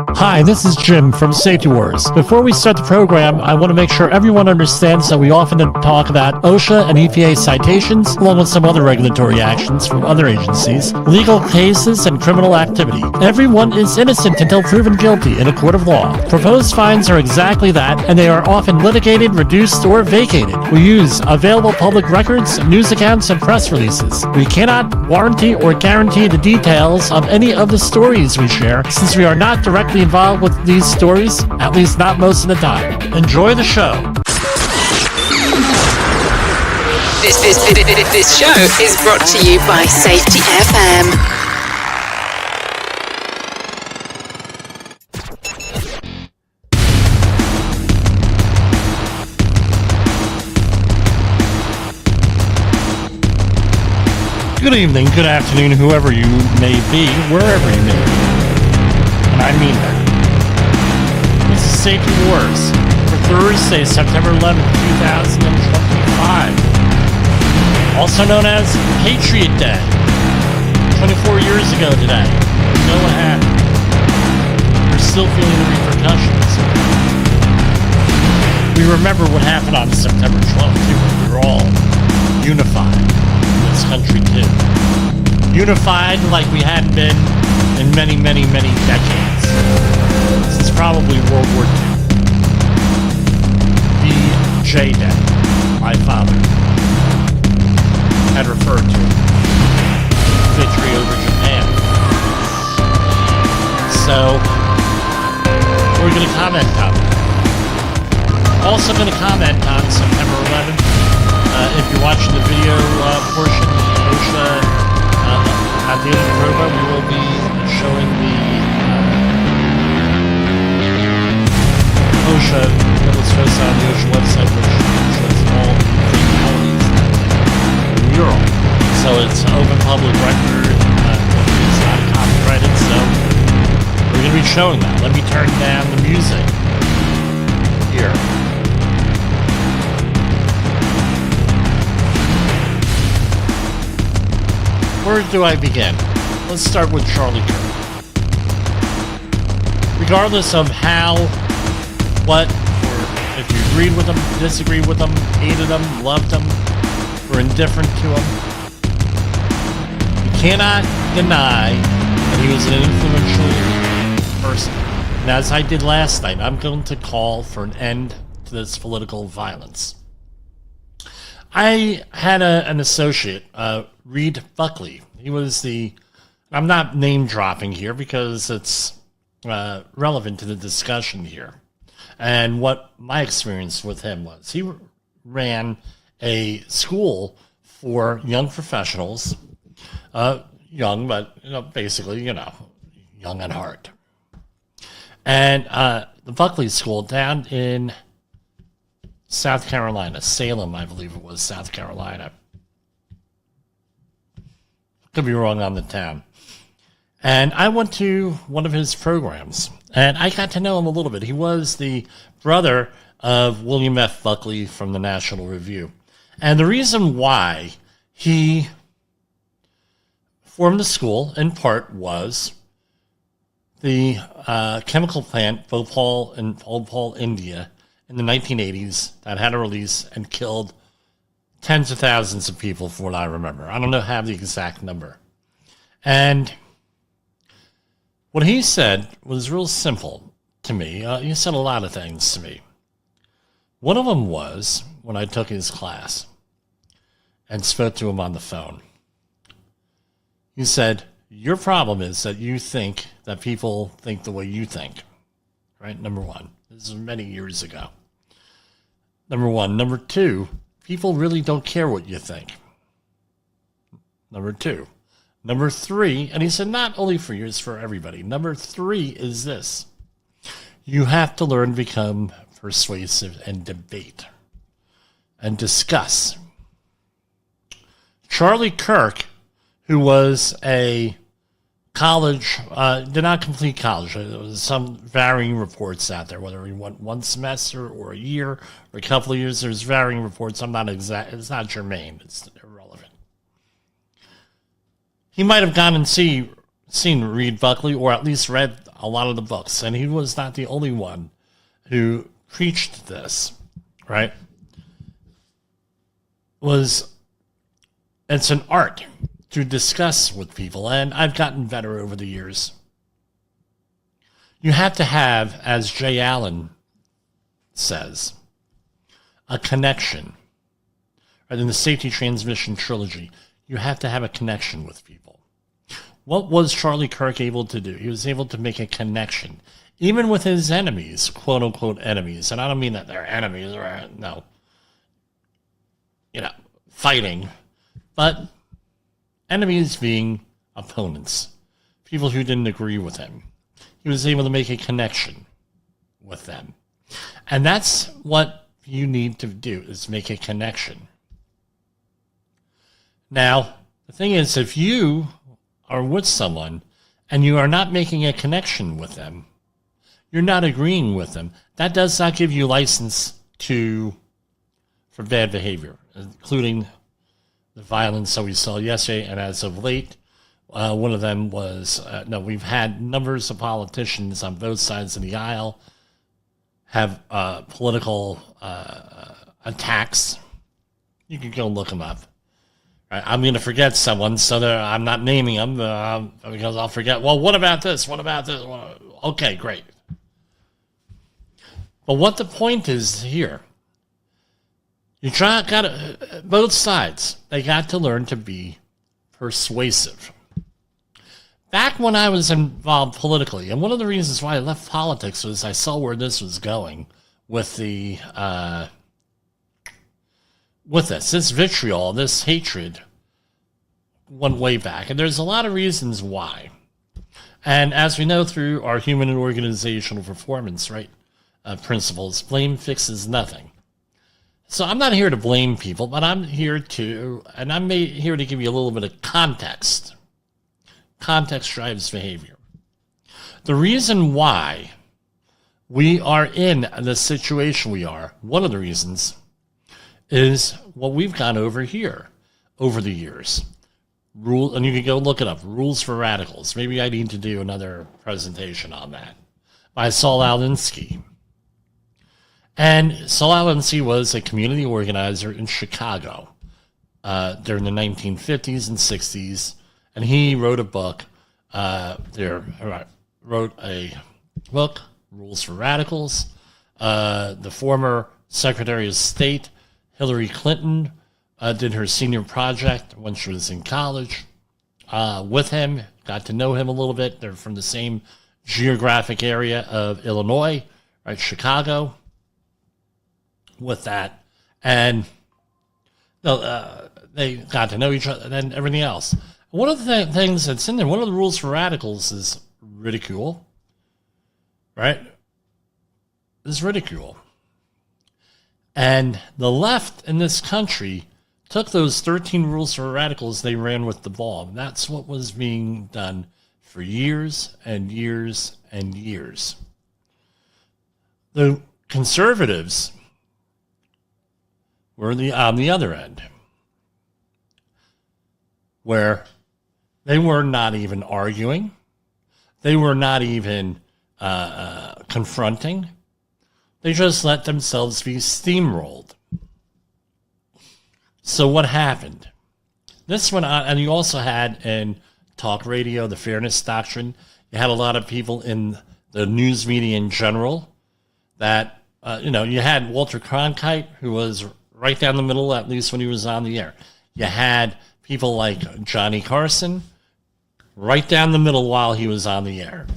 Hi, this is Jim from Safety Wars. Before we start the program, I want to make sure everyone understands that we often talk about OSHA and EPA citations, along with some other regulatory actions from other agencies, legal cases, and criminal activity. Everyone is innocent until proven guilty in a court of law. Proposed fines are exactly that, and they are often litigated, reduced, or vacated. We use available public records, news accounts, and press releases. We cannot warranty or guarantee the details of any of the stories we share, since we are not directly involved with these stories, at least not most of the time. Enjoy the show. This show is brought to you by Safety FM. Good evening, good afternoon, whoever you may be, wherever you may be. And I mean that. This is Safety Wars for Thursday, September 11th, 2025. Also known as Patriot Day. 24 years ago today. You know what happened. We're still feeling the repercussions. We remember what happened on September 12th, too, when we were all unified. This country too. Unified like we hadn't been in many, many, many decades. Since probably World War II. The J Day, my father had referred to it. Victory over Japan. So, we're going to comment on that. Also going to comment on September 11th. If you're watching the video portion, OSHA, at the end of the program, we will be showing the OSHA that was posted on the OSHA website, which shows all the fatalities in the mural. So it's an open public record. It's not copyrighted, so we're going to be showing that. Let me turn down the music here. Where do I begin? Let's start with Charlie Kirk. Regardless of how, what, or if you agreed with him, disagreed with him, hated him, loved him, or indifferent to him, you cannot deny that he was an influential person. And as I did last night, I'm going to call for an end to this political violence. I had an associate, Reed Buckley. He was I'm not name dropping here because it's relevant to the discussion here. And what my experience with him was, he ran a school for young professionals, young, but basically, young at heart. And the Buckley School down in South Carolina, Salem, I believe it was, South Carolina. Could be wrong on the town. And I went to one of his programs, and I got to know him a little bit. He was the brother of William F. Buckley from the National Review. And the reason why he formed the school, in part, was the chemical plant, Bhopal, in Bhopal, India, in the 1980s, that had a release and killed tens of thousands of people, from what I remember. I don't have the exact number. And what he said was real simple to me. He said a lot of things to me. One of them was when I took his class and spoke to him on the phone. He said, your problem is that you think that people think the way you think. Right? Number one. This is many years ago. Number one. Number two, people really don't care what you think. Number two. Number three, and he said not only for you, it's for everybody. Number three is this. You have to learn to become persuasive and debate and discuss. Charlie Kirk, who was a college, did not complete college. There was some varying reports out there, whether he went one semester or a year or a couple of years. There's varying reports. I'm not exact. It's not germane. It's irrelevant. He might have gone and seen Reed Buckley, or at least read a lot of the books, and he was not the only one who preached this, right? It's an art to discuss with people, and I've gotten better over the years. You have to have, as Jay Allen says, a connection. Right, in the Safety Transmission Trilogy, you have to have a connection with people. What was Charlie Kirk able to do? He was able to make a connection, even with his enemies, quote-unquote enemies. And I don't mean that they're enemies, or no, fighting, but enemies being opponents, people who didn't agree with him. He was able to make a connection with them. And that's what you need to do, is make a connection. Now, the thing is, if you are with someone and you are not making a connection with them, you're not agreeing with them, that does not give you license for bad behavior, including the violence that we saw yesterday and as of late. One of them was, we've had numbers of politicians on both sides of the aisle have political attacks. You can go look them up. Right? I'm going to forget someone, so I'm not naming them because I'll forget. Well, what about this? What about this? Okay, great. But what the point is here, both sides, they got to learn to be persuasive. Back when I was involved politically, and one of the reasons why I left politics was I saw where this was going with this vitriol, this hatred went way back. And there's a lot of reasons why. And as we know through our human and organizational performance, principles, blame fixes nothing. So I'm not here to blame people, but I'm here to give you a little bit of context. Context drives behavior. The reason why we are in the situation we are, one of the reasons, is what we've gone over here over the years. And you can go look it up, Rules for Radicals. Maybe I need to do another presentation on that, by Saul Alinsky. And Saul Alinsky was a community organizer in Chicago during the 1950s and 60s. And he wrote a book, Rules for Radicals. The former Secretary of State, Hillary Clinton, did her senior project when she was in college with him, got to know him a little bit. They're from the same geographic area of Illinois, Chicago, with that. And they got to know each other and everything else. One of the things that's in there, one of the rules for radicals is ridicule, right? Is ridicule. And the left in this country took those 13 rules for radicals, they ran with the ball. And that's what was being done for years and years and years. The conservatives were on the other end, where they were not even arguing. They were not even confronting. They just let themselves be steamrolled. So what happened? This went on, and you also had in talk radio, the fairness doctrine. You had a lot of people in the news media in general that, you had Walter Cronkite, who was right down the middle, at least when he was on the air. You had people like Johnny Carson, right down the middle while he was on the air.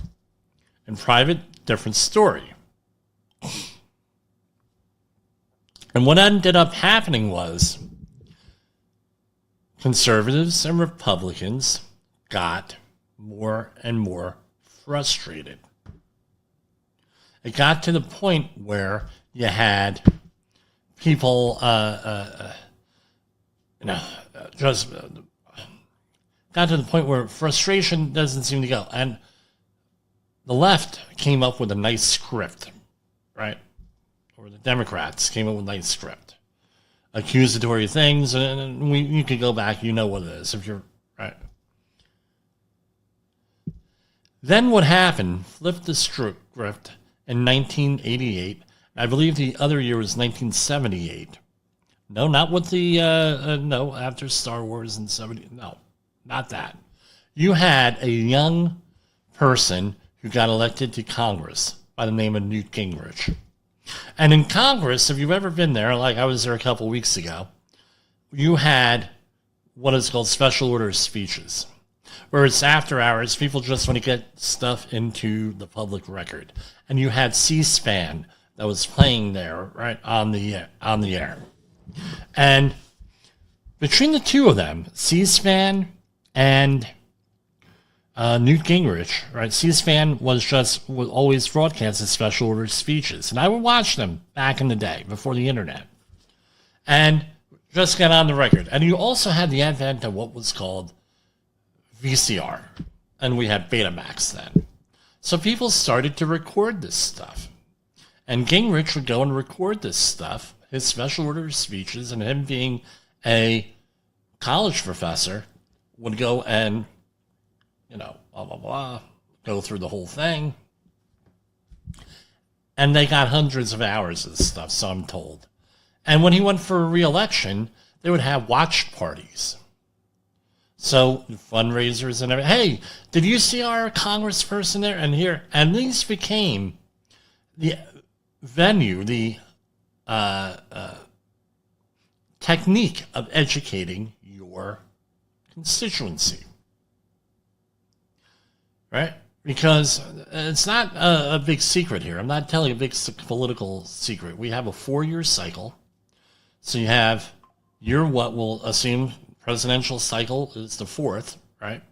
In private, different story. And what ended up happening was conservatives and Republicans got more and more frustrated. It got to the point where you had people, just got to the point where frustration doesn't seem to go. And the left came up with a nice script, right? Or the Democrats came up with a nice script. Accusatory things, and you could go back, you know what it is, if you're, right? Then what happened, flipped the script in 1988. I believe the other year was 1978. No, not with the, no, after Star Wars in 70. No, not that. You had a young person who got elected to Congress by the name of Newt Gingrich. And in Congress, if you've ever been there, like I was there a couple weeks ago, you had what is called special order speeches, where it's after hours, people just want to get stuff into the public record. And you had C-SPAN that was playing there, right, on the air. And between the two of them, C-SPAN and Newt Gingrich, right? C-SPAN was always broadcasting special order speeches, and I would watch them back in the day before the internet, and just get on the record. And you also had the advent of what was called VCR, and we had Betamax then. So people started to record this stuff, and Gingrich would go and record this stuff, his special order speeches, and him being a college professor would go and blah, blah, blah, go through the whole thing. And they got hundreds of hours of this stuff, so I'm told. And when he went for re-election, they would have watch parties. So fundraisers and everything. Hey, did you see our congressperson there? And here, and these became the venue, the technique of educating your constituency. Right? Because it's not a big secret here. I'm not telling a big political secret. We have a 4-year cycle. So you have year what we'll assume presidential cycle is the 4th, right?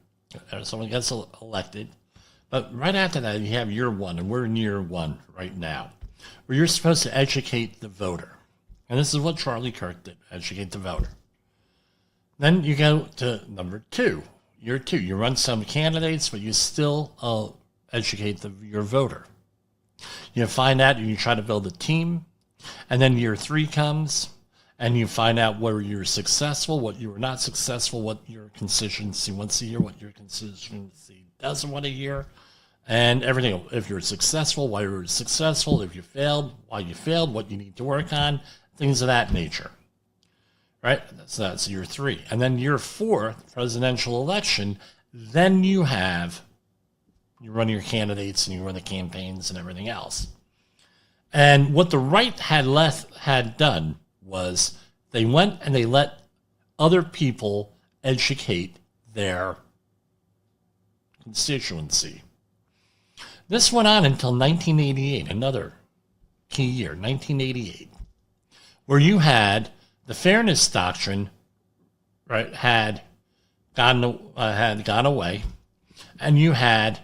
Someone gets elected. But right after that, you have year 1, and we're in year 1 right now, where you're supposed to educate the voter. And this is what Charlie Kirk did, educate the voter. Then you go to number 2. Year 2, you run some candidates, but you still educate your voter. You find out and you try to build a team. And then year 3 comes, and you find out where you're successful, what you were not successful, what your constituency wants to hear, what your constituency doesn't want to hear, and everything. If you're successful, why you're successful. If you failed, why you failed, what you need to work on, things of that nature. Right? So that's year 3. And then year 4, presidential election, then you run your candidates and you run the campaigns and everything else. And what the right had done was they went and they let other people educate their constituency. This went on until 1988, another key year, 1988, where you had the fairness doctrine, right, had gone away, and you had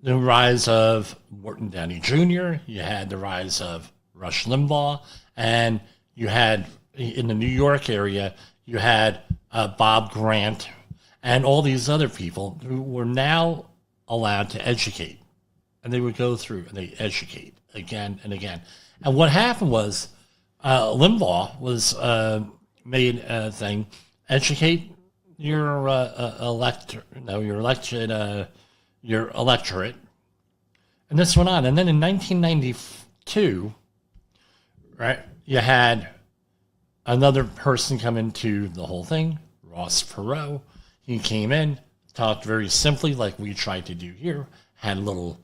the rise of Morton Downey Jr., you had the rise of Rush Limbaugh, and you had, in the New York area, you had Bob Grant, and all these other people who were now allowed to educate. And they would go through and they educate again and again. And what happened was, Limbaugh was made a thing, educate your electorate, and this went on. And then in 1992, right, you had another person come into the whole thing, Ross Perot. He came in, talked very simply, like we tried to do here, had little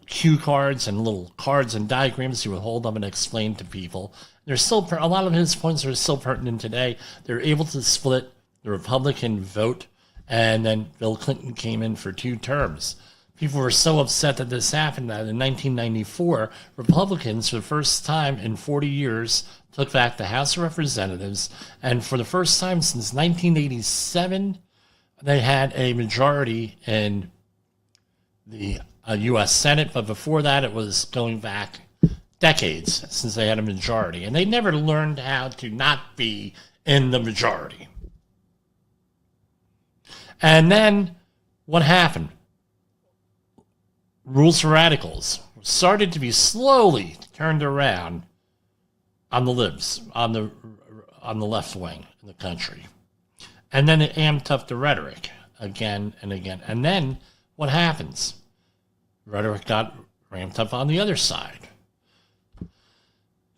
cue cards and little cards and diagrams he would hold them and explain to people. There's still a lot of his points are still pertinent today. They're able to split the Republican vote, and then Bill Clinton came in for 2 terms. People were so upset that this happened that in 1994, Republicans, for the first time in 40 years, took back the House of Representatives, and for the first time since 1987, they had a majority in the U.S. Senate, but before that, it was going back decades since they had a majority, and they never learned how to not be in the majority. And then what happened? Rules for radicals started to be slowly turned around on the libs, on the left wing in the country. And then it amped up the rhetoric again and again. And then what happens? Rhetoric got ramped up on the other side.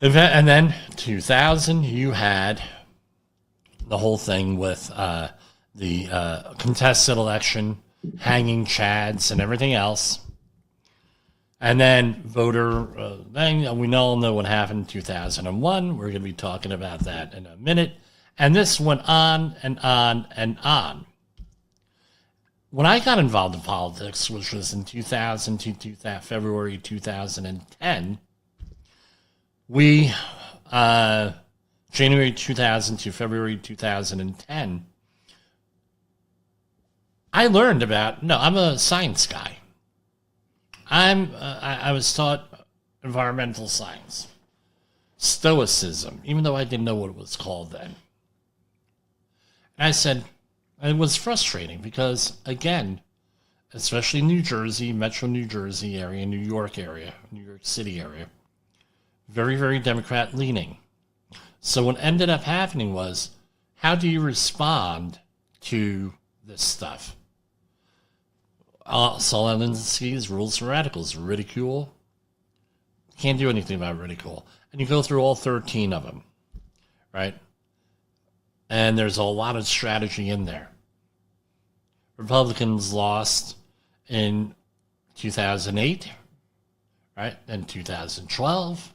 And then 2000, you had the whole thing with the contested election, hanging chads and everything else. And then then we all know what happened in 2001. We're going to be talking about that in a minute. And this went on and on and on. When I got involved in politics, which was in 2000 to February 2010, January 2000 to February 2010, I learned I'm a science guy. I was taught environmental science, stoicism, even though I didn't know what it was called then. And I said, it was frustrating because, again, especially New Jersey, Metro New Jersey area, New York City area, very, very Democrat leaning. So what ended up happening was, how do you respond to this stuff? Saul Alinsky's Rules for Radicals, ridicule. Can't do anything about ridicule. And you go through all 13 of them, right? And there's a lot of strategy in there. Republicans lost in 2008, right? Then 2012.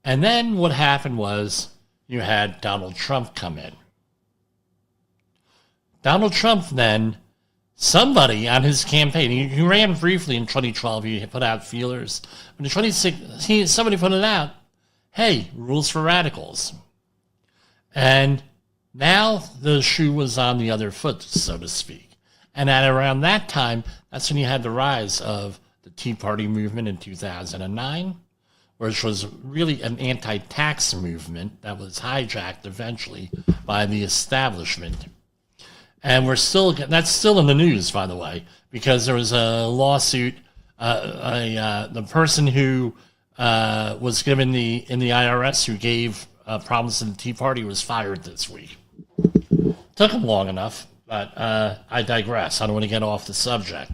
And then what happened was you had Donald Trump come in. Donald Trump then, somebody on his campaign, he ran briefly in 2012, he put out feelers. But in 2016, somebody put it out, hey, Rules for Radicals. And now the shoe was on the other foot, so to speak. And at around that time, that's when you had the rise of the Tea Party movement in 2009, which was really an anti-tax movement that was hijacked eventually by the establishment. And that's still in the news, by the way, because there was a lawsuit. The person who was given in the IRS who gave problems to the Tea Party was fired this week. Took him long enough, but I digress. I don't want to get off the subject.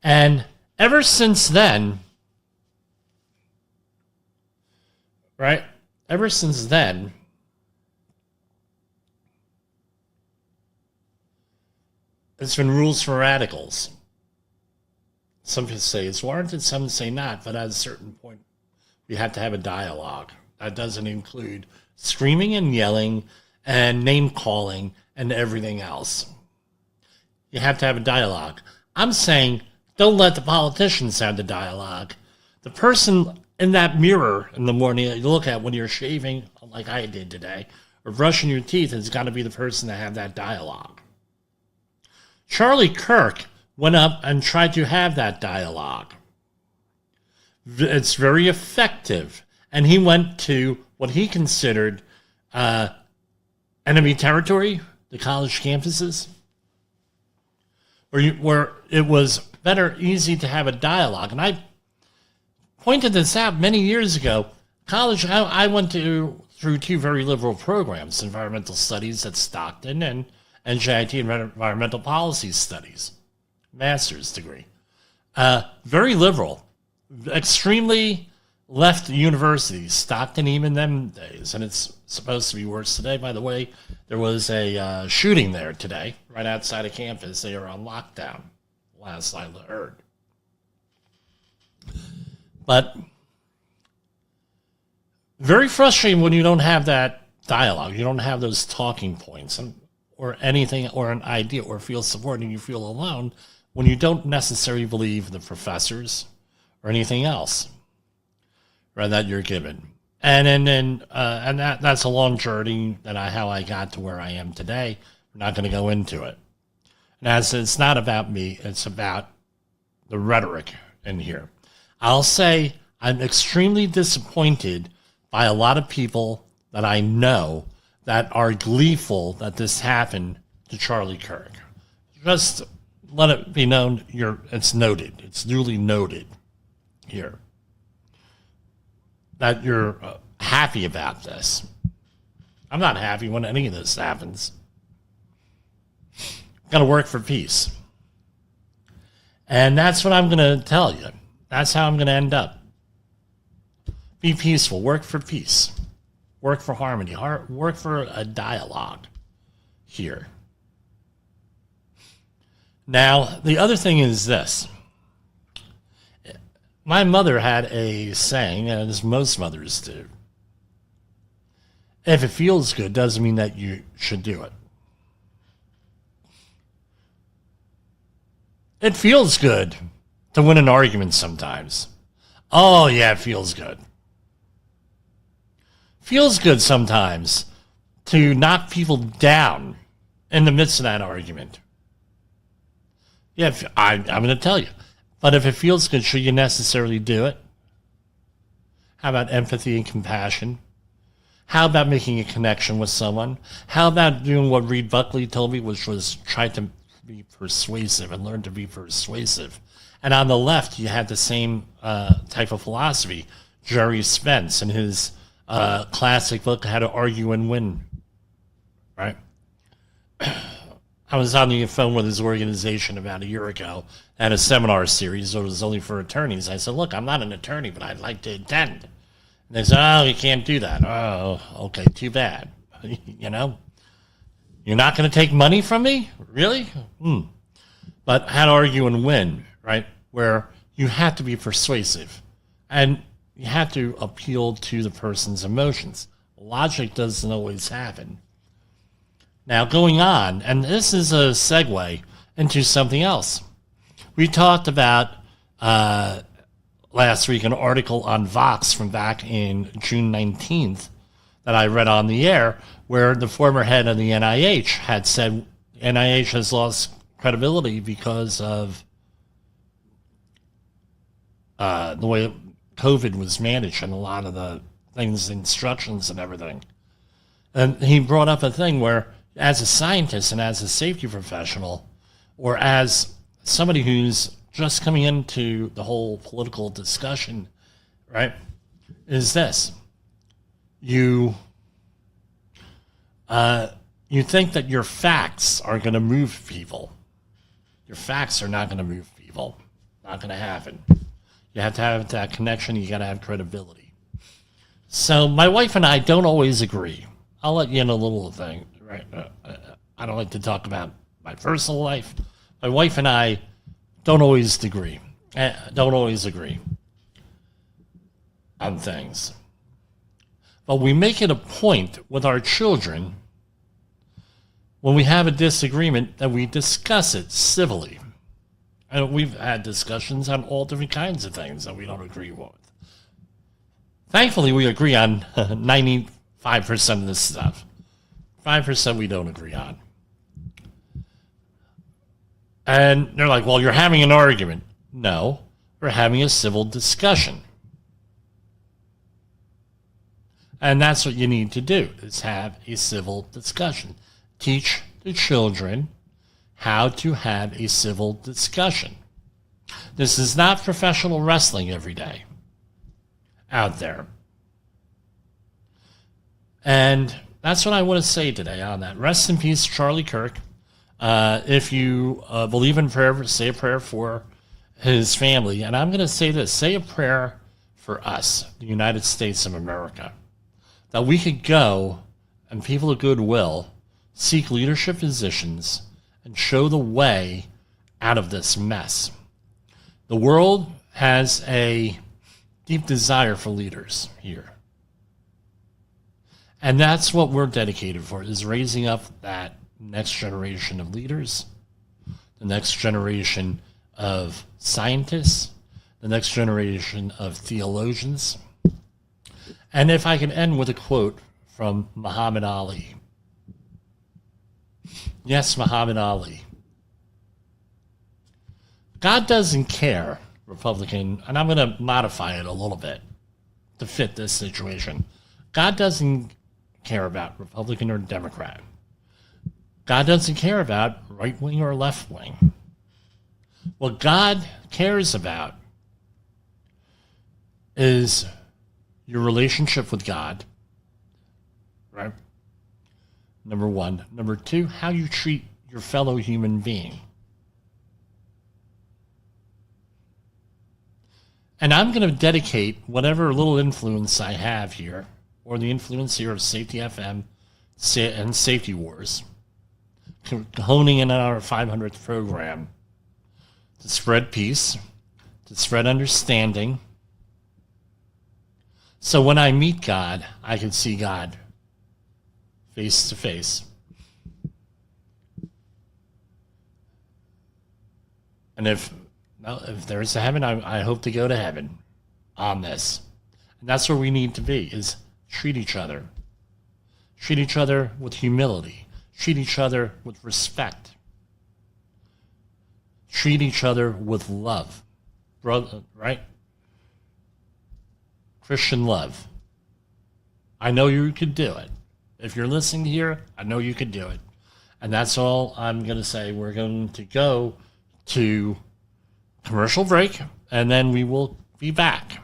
And ever since then, right? Ever since then, it's been Rules for Radicals. Some people say it's warranted, some say not, but at a certain point, we have to have a dialogue. That doesn't include screaming and yelling and name-calling and everything else. You have to have a dialogue. I'm saying, don't let the politicians have the dialogue. The person in that mirror in the morning that you look at when you're shaving, like I did today, or brushing your teeth, has got to be the person to have that dialogue. Charlie Kirk went up and tried to have that dialogue. It's very effective. And he went to what he considered enemy territory, the college campuses, where it was easy to have a dialogue. And I pointed this out many years ago. College, I went through two very liberal programs, environmental studies at Stockton and NJIT, environmental policy studies, master's degree. Very liberal, extremely left universities, Stockton even them days, and it's supposed to be worse today. By the way, there was a shooting there today, right outside of campus. They are on lockdown, last I heard. But very frustrating when you don't have that dialogue. You don't have those talking points or anything or an idea or feel supported and you feel alone when you don't necessarily believe the professors or anything else that you're given. And that's a long journey how I got to where I am today. We're not going to go into it. And as it's not about me, it's about the rhetoric in here. I'll say I'm extremely disappointed by a lot of people that I know that are gleeful that this happened to Charlie Kirk. Just let it be known, it's noted. It's duly noted here that you're happy about this. I'm not happy when any of this happens. Got to work for peace. And that's what I'm going to tell you. That's how I'm going to end up. Be peaceful. Work for peace. Work for harmony. Work for a dialogue here. Now, the other thing is this. My mother had a saying, as most mothers do. If it feels good, doesn't mean that you should do it. It feels good to win an argument sometimes. Oh, yeah, it feels good. Feels good sometimes to knock people down in the midst of that argument. Yeah, I'm going to tell you. But if it feels good, should you necessarily do it? How about empathy and compassion? How about making a connection with someone? How about doing what Reed Buckley told me, which was try to be persuasive and learn to be persuasive? And on the left, you had the same type of philosophy. Jerry Spence in his classic book, How to Argue and Win. Right? I was on the phone with his organization about a year ago at a seminar series. It was only for attorneys. I said, look, I'm not an attorney, but I'd like to attend. And they said, oh, you can't do that. Oh, okay, too bad. You know? You're not going to take money from me? Really? But How to Argue and Win, right? Where you have to be persuasive. And you have to appeal to the person's emotions. Logic doesn't always happen. Now, going on, and this is a segue into something else. We talked about last week an article on Vox from back in June 19th that I read on the air, where the former head of the NIH had said NIH has lost credibility because of the way COVID was managed and a lot of the things, instructions and everything. And he brought up a thing where, as a scientist and as a safety professional, or as somebody who's just coming into the whole political discussion, right, is this. You think that your facts are going to move people. Your facts are not going to move people. Not going to happen. You have to have that connection. You got to have credibility. So my wife and I don't always agree. I'll let you in a little thing, right? I don't like to talk about my personal life. My wife and I don't always agree. On things. But we make it a point with our children when we have a disagreement that we discuss it civilly. And we've had discussions on all different kinds of things that we don't agree with. Thankfully, we agree on 95% of this stuff. 5% we don't agree on. And they're like, well, you're having an argument. No, we're having a civil discussion. And that's what you need to do, is have a civil discussion. Teach the children how to have a civil discussion. This is not professional wrestling every day out there. And that's what I want to say today on that. Rest in peace, Charlie Kirk. If you believe in prayer, say a prayer for his family. And I'm going to say this, say a prayer for us, the United States of America, that we could go and people of goodwill seek leadership positions and show the way out of this mess. The world has a deep desire for leaders here. And that's what we're dedicated for, is raising up that next generation of leaders, the next generation of scientists, the next generation of theologians. And if I can end with a quote from Muhammad Ali. Yes, Muhammad Ali. God doesn't care, Republican, and I'm going to modify it a little bit to fit this situation. God doesn't care about Republican or Democrat. God doesn't care about right wing or left wing. What God cares about is your relationship with God, right? Number one. Number two, how you treat your fellow human being. And I'm going to dedicate whatever little influence I have here, or the influence here of Safety FM and Safety Wars, honing in on our 500th program, to spread peace, to spread understanding. So when I meet God, I can see God face to face. And if there is a heaven, I hope to go to heaven on this. And that's where we need to be, is treat each other. Treat each other with humility. Treat each other with respect. Treat each other with love. Brother, right? Christian love. I know you could do it. If you're listening here, I know you could do it. And that's all I'm going to say. We're going to go to commercial break, and then we will be back.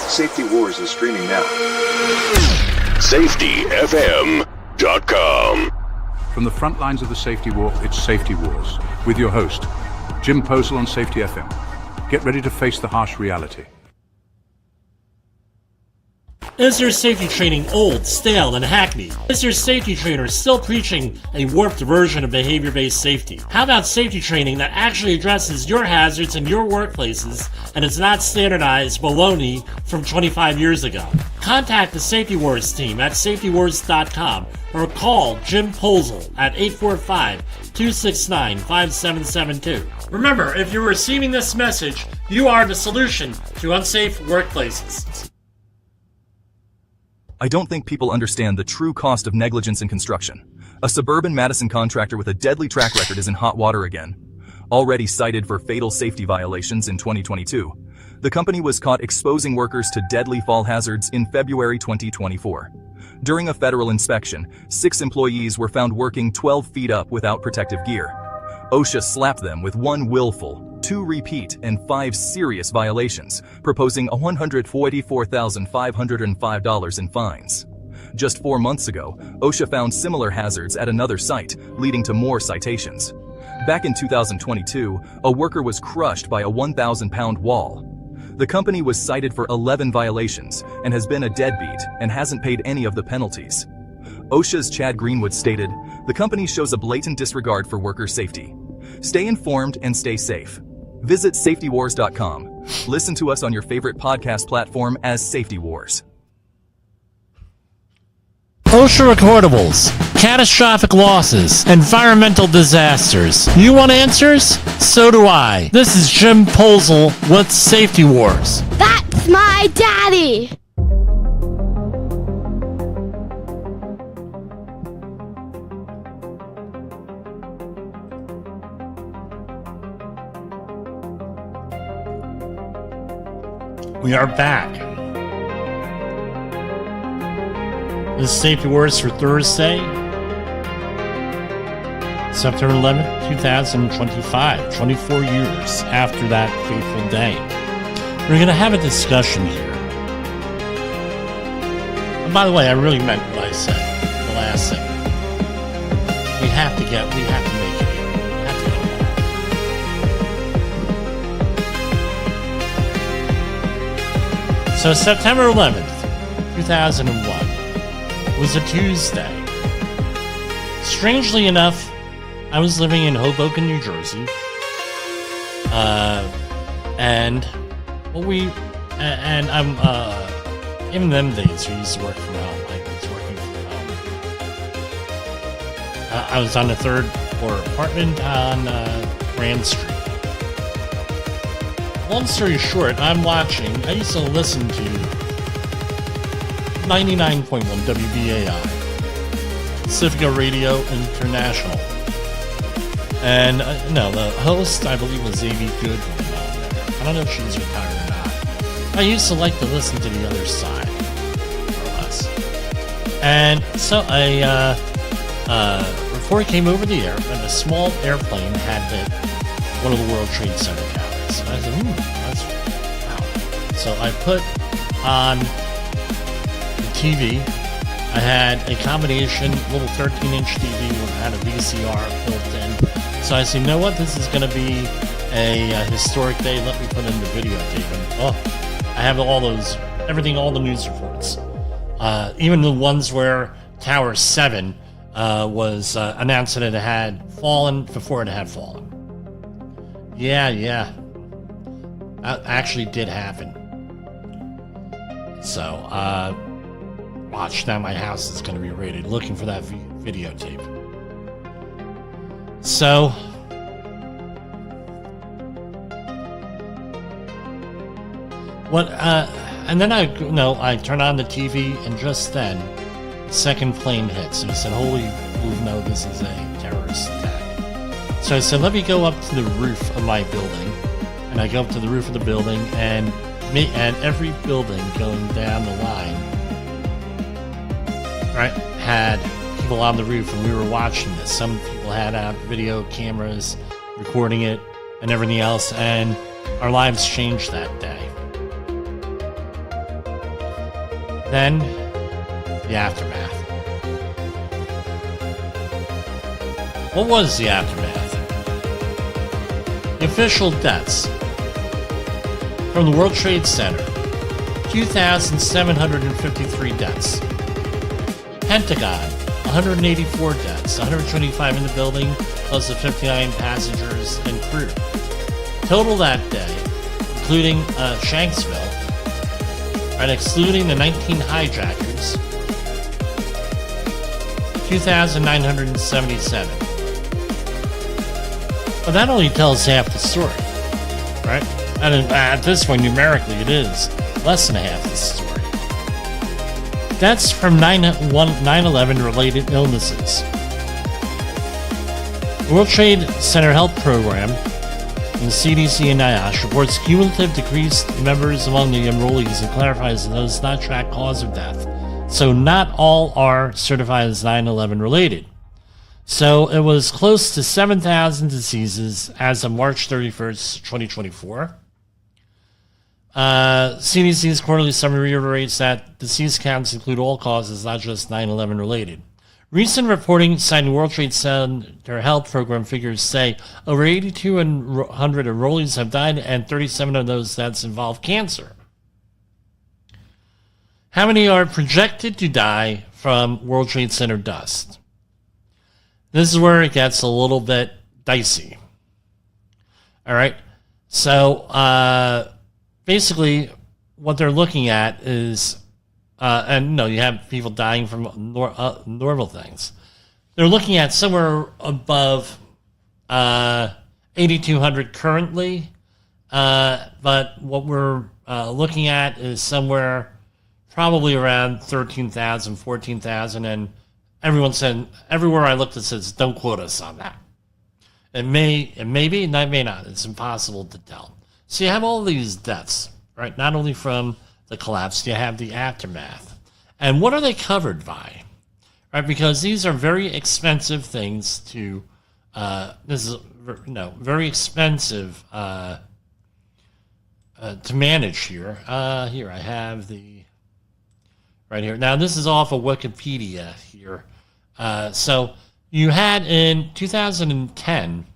Safety Wars is streaming now. SafetyFM.com. From the front lines of the safety war, it's Safety Wars, with your host, Jim Posel on Safety FM. Get ready to face the harsh reality. Is your safety training old, stale, and hackneyed? Is your safety trainer still preaching a warped version of behavior-based safety? How about safety training that actually addresses your hazards in your workplaces and is not standardized baloney from 25 years ago? Contact the Safety Wars team at safetywars.com or call Jim Posel at 845-269-5772. Remember, if you're receiving this message, you are the solution to unsafe workplaces. I don't think people understand the true cost of negligence in construction. A suburban Madison contractor with a deadly track record is in hot water again. Already cited for fatal safety violations in 2022, the company was caught exposing workers to deadly fall hazards in February 2024. During a federal inspection, 6 employees were found working 12 feet up without protective gear. OSHA slapped them with 1 willful, 2 repeat, and 5 serious violations, proposing $144,505 in fines. Just 4 months ago, OSHA found similar hazards at another site, leading to more citations. Back in 2022, a worker was crushed by a 1,000-pound wall. The company was cited for 11 violations and has been a deadbeat and hasn't paid any of the penalties. OSHA's Chad Greenwood stated, "The company shows a blatant disregard for worker safety. Stay informed and stay safe. Visit safetywars.com. Listen to us on your favorite podcast platform as Safety Wars." OSHA recordables, catastrophic losses, environmental disasters. You want answers? So do I. This is Jim Posel with Safety Wars. That's my daddy! We are back. This is Safety Wars for Thursday, September 11th, 2025, 24 years after that fateful day. We're going to have a discussion here. And by the way, I really meant what I said, the last thing. We have to make it here. We have to get it. So September 11th, 2001 was a Tuesday. Strangely enough, I was living in Hoboken, New Jersey, and I'm in them days we used to work from home. I was working from home. I was on the 3rd floor apartment on Grand Street. Long story short, I used to listen to 99.1 WBAI, Pacifica Radio International. And the host, I believe, was A.V. Goodwin on there. I don't know if she's retired or not. I used to like to listen to the other side, more or less. And so a report came over the air that a small airplane had hit one of the World Trade Center towers. And I said, that's wow. So I put on the TV. I had a combination little 13-inch TV where I had a VCR built in. So I said, you know what? This is going to be a historic day. Let me put in the videotape. And, I have all those, everything, all the news reports. Even the ones where Tower 7 was announced that it had fallen before it had fallen. Yeah. That actually did happen. So, watch, now my house is going to be raided, looking for that videotape. So, what, and then I turn on the TV, and just then, the second plane hits, and I said, holy, no, this is a terrorist attack. So I said, let me go up to the roof of my building, and I go up to the roof of the building, and every building going down the line, right, had people on the roof, and we were watching this. Some people had out video cameras recording it and everything else, and our lives changed that day. Then, the aftermath. What was the aftermath? The official deaths from the World Trade Center, 2,753 deaths. Pentagon, 184 deaths, 125 in the building, plus the 59 passengers and crew. Total that day, including Shanksville, and excluding the 19 hijackers, 2,977. But that only tells half the story, right? And at this point, numerically, it is less than half the story. That's from 9/11 related illnesses. The World Trade Center Health Program and the CDC and NIOSH reports cumulative decreased members among the enrollees and clarifies that those not track cause of death. So not all are certified as 9/11 related. So it was close to 7,000 diseases as of March 31st, 2024. CDC's quarterly summary reiterates that disease counts include all causes, not just 9/11 related. Recent reporting citing World Trade Center Health Program figures say over 8,200 enrollees have died, and 37 of those deaths involve cancer. How many are projected to die from World Trade Center dust? This is where it gets a little bit dicey. All right. So, basically, what they're looking at is, you have people dying from normal things. They're looking at somewhere above 8,200 currently, but what we're looking at is somewhere probably around 13,000, 14,000, and everyone said, everywhere I looked, it says, don't quote us on that. It may be, and it may not. It's impossible to tell. So you have all these deaths, right? Not only from the collapse, you have the aftermath. And what are they covered by? Right? Because these are very expensive things to, very expensive to manage here. Here, I have right here. Now, this is off of Wikipedia here. So you had in 2010,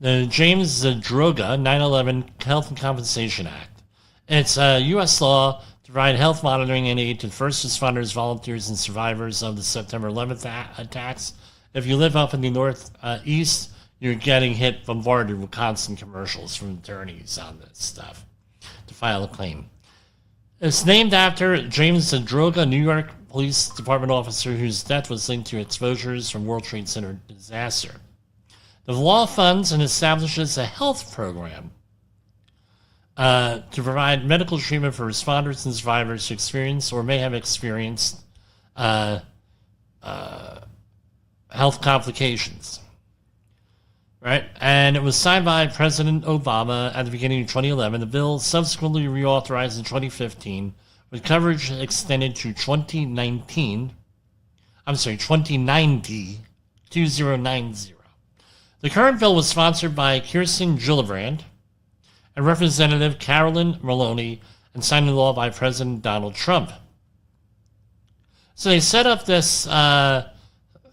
the James Zadroga 9/11 Health and Compensation Act. It's a U.S. law to provide health monitoring and aid to first responders, volunteers, and survivors of the September 11th attacks. If you live up in the northeast, you're getting bombarded with constant commercials from attorneys on this stuff to file a claim. It's named after James Zadroga, New York Police Department officer whose death was linked to exposures from World Trade Center disaster. The law funds and establishes a health program to provide medical treatment for responders and survivors who experience or may have experienced health complications. Right? And it was signed by President Obama at the beginning of 2011. The bill subsequently reauthorized in 2015 with coverage extended to 2090. The current bill was sponsored by Kirsten Gillibrand and Representative Carolyn Maloney and signed into law by President Donald Trump. So they set up this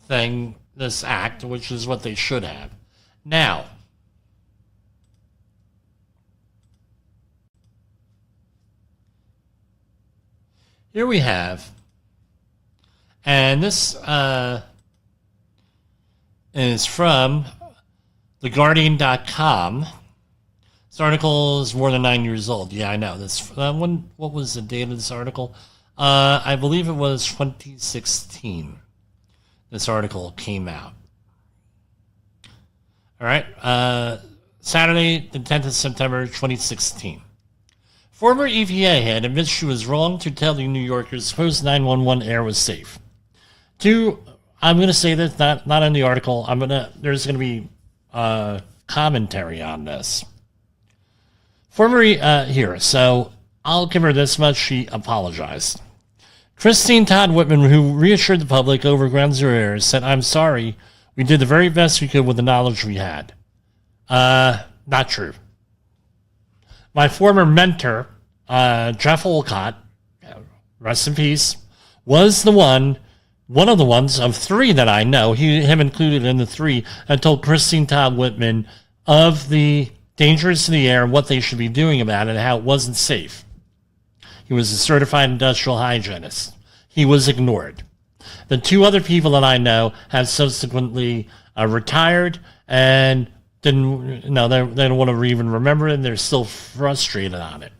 thing, this act, which is what they should have. Now, here we have, and this is from theguardian.com. This article is more than 9 years old. Yeah, I know. This what was the date of this article? I believe it was 2016. This article came out. All right. Saturday, the 10th of September, 2016. Former EPA head admits she was wrong to tell the New Yorkers post 911 air was safe. I'm going to say this, not in the article. There's going to be commentary on this. Here, so I'll give her this much. She apologized. Christine Todd Whitman, who reassured the public over Ground Zero Air, said, "I'm sorry. We did the very best we could with the knowledge we had." Not true. My former mentor, Jeff Olcott, rest in peace, was one of the ones of three that I know, him included in the three, that told Christine Todd Whitman of the dangers in the air and what they should be doing about it and how it wasn't safe. He was a certified industrial hygienist. He was ignored. The two other people that I know have subsequently retired and they don't want to even remember it, and they're still frustrated on it.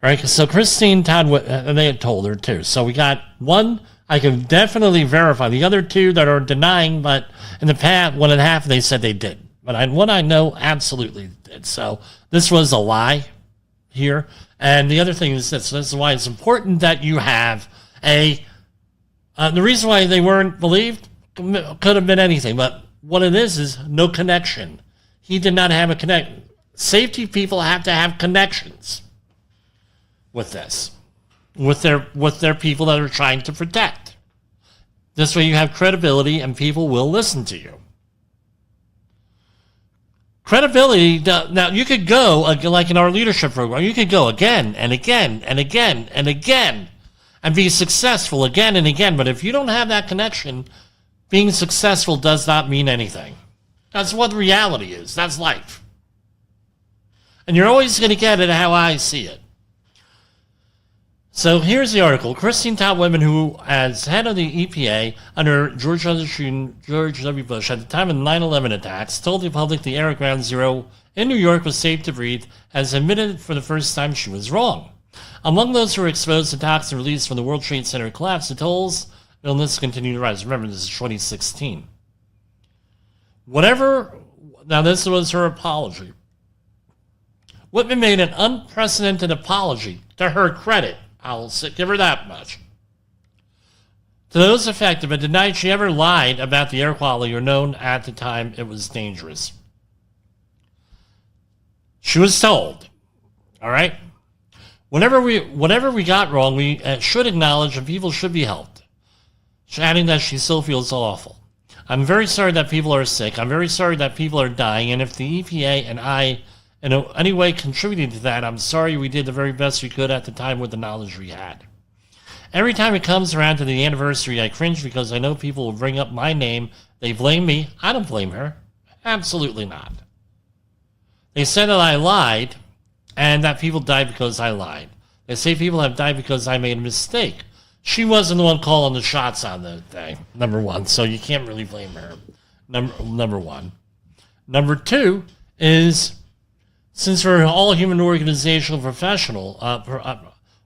All right, so Christine Todd Whitman, and they had told her too. So we got one I can definitely verify. The other two that are denying, but in the past, one and a half, they said they did. But one I know absolutely did. So this was a lie here. And the other thing is this is why it's important that you have the reason why they weren't believed could have been anything, but what it is no connection. He did not have a connection. Safety people have to have connections with this, with their people that are trying to protect. This way you have credibility and people will listen to you. Credibility, now you could go, like in our leadership program, you could go again and again and again and again and be successful again and again. But if you don't have that connection, being successful does not mean anything. That's what reality is. That's life. And you're always going to get it how I see it. So here's the article. Christine Todd Whitman, who as head of the EPA under George W. Bush at the time of the 9/11 attacks, told the public the air at Ground Zero in New York was safe to breathe, has admitted for the first time she was wrong. Among those who were exposed to toxin released from the World Trade Center collapse, the tolls illness continue to rise. Remember, this is 2016. Now this was her apology. Whitman made an unprecedented apology, to her credit. I'll give her that much. To those affected, but denied she ever lied about the air quality or known at the time it was dangerous. She was told, all right? Whatever we got wrong, we should acknowledge and people should be helped. Adding that she still feels awful. I'm very sorry that people are sick. I'm very sorry that people are dying. And if the EPA and I in any way contributing to that, I'm sorry we did the very best we could at the time with the knowledge we had. Every time it comes around to the anniversary, I cringe because I know people will bring up my name. They blame me. I don't blame her. Absolutely not. They said that I lied and that people died because I lied. They say people have died because I made a mistake. She wasn't the one calling the shots on the thing, number one, so you can't really blame her, number one. Number two is, since we're all human organizational professional,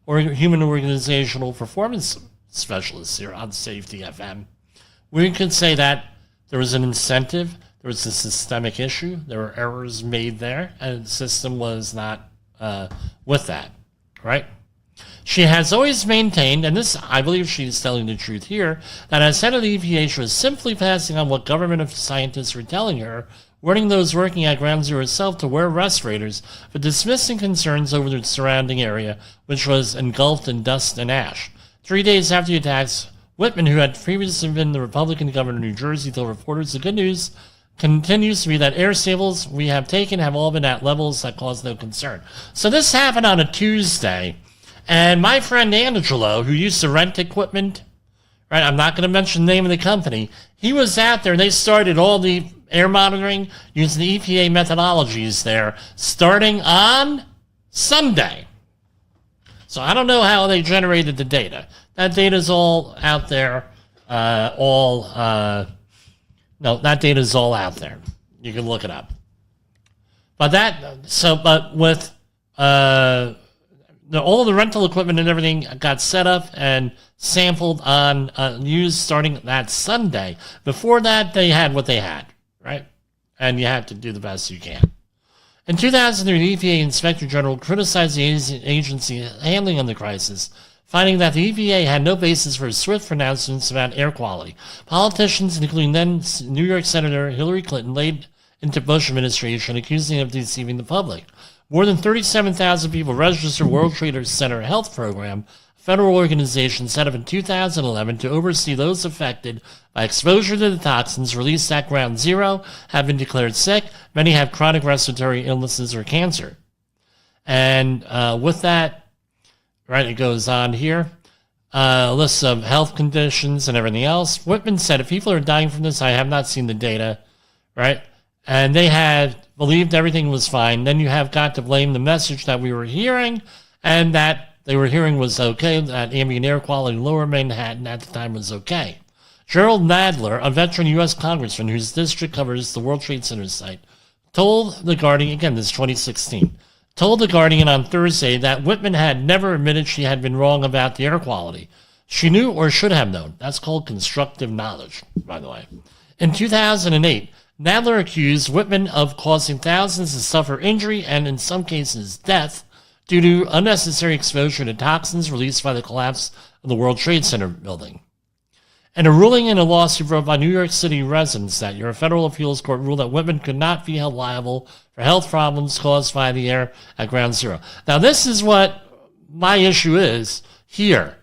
or human organizational performance specialists here on Safety FM, we can say that there was an incentive, there was a systemic issue, there were errors made there, and the system was not with that, right? She has always maintained, and this, I believe she's telling the truth here, that as head of the EPA, she was simply passing on what government scientists were telling her, warning those working at Ground Zero itself to wear respirators, but dismissing concerns over the surrounding area, which was engulfed in dust and ash. 3 days after the attacks, Whitman, who had previously been the Republican governor of New Jersey, told reporters the good news continues to be that air samples we have taken have all been at levels that cause no concern. So this happened on a Tuesday, and my friend Angelo, who used to rent equipment right? I'm not going to mention the name of the company. He was out there, and they started all the air monitoring using the EPA methodologies there, starting on Sunday. So I don't know how they generated the data. That data is all out there. That data is all out there. You can look it up. But with all the rental equipment and everything got set up and sampled on used starting that Sunday. Before that, they had what they had, right? And you have to do the best you can. In 2003, the EPA Inspector General criticized the agency handling of the crisis, finding that the EPA had no basis for swift pronouncements about air quality. Politicians, including then New York Senator Hillary Clinton, laid into Bush administration, accusing of deceiving the public. More than 37,000 people registered World Trade Center Health Program, a federal organization set up in 2011 to oversee those affected by exposure to the toxins released at Ground Zero, have been declared sick. Many have chronic respiratory illnesses or cancer. And with that, right, it goes on here. Lists of health conditions and everything else. Whitman said, if people are dying from this, I have not seen the data, right? And they had believed everything was fine. Then you have got to blame the message that we were hearing, and that they were hearing was okay, that ambient air quality in Lower Manhattan at the time was okay. Gerald Nadler, a veteran U.S. congressman whose district covers the World Trade Center site, told The Guardian, again, this is 2016, told The Guardian on Thursday that Whitman had never admitted she had been wrong about the air quality. She knew or should have known. That's called constructive knowledge, by the way. In 2008, Nadler accused Whitman of causing thousands to suffer injury and, in some cases, death due to unnecessary exposure to toxins released by the collapse of the World Trade Center building. In a ruling in a lawsuit brought by New York City residents that year, a federal appeals court ruled that Whitman could not be held liable for health problems caused by the air at Ground Zero. Now, this is what my issue is here.